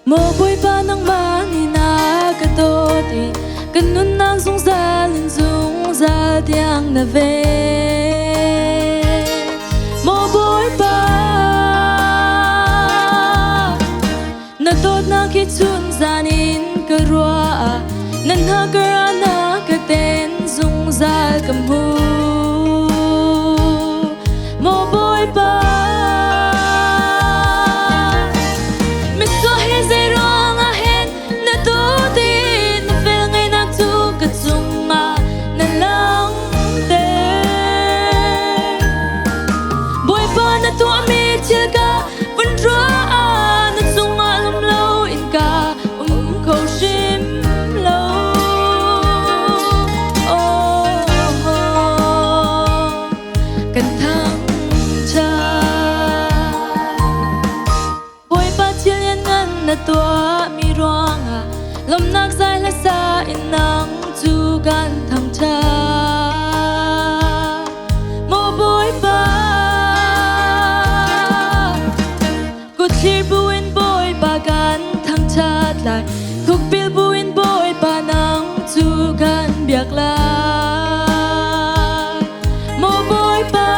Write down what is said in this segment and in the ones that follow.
Mo boy pa nang manina katoti kanun nang sung zal tiang na ve. Mo boy pa na tot na kitsun zanin karua nan ha karana katen sung zal kamhu. Mo boy pa na tua mi ruanga lom nak zai la sa in nang chu gan thang cha. Mo boy pa ku thir buin boy pa gan thang cha lai thuk pil buin boy pa nang chu gan biak la. Mo boy pa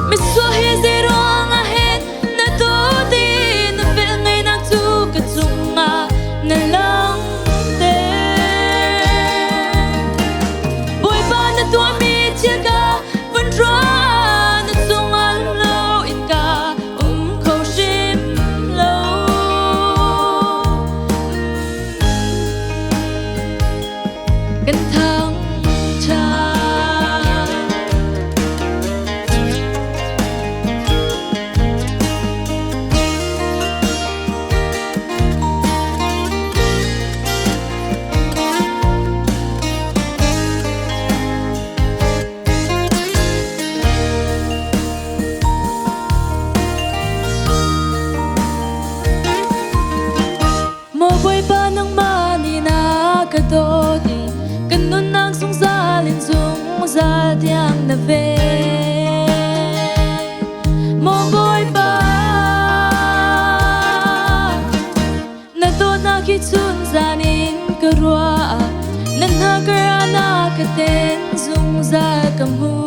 mi so he zeroกันทั้งชาโมบวยป้านังมานี่นากระโดดkanun nang sung zal tiang na ve. Mo boy pa na tot na kitsun zanin karua nan ha karana katen sung zal kamhu.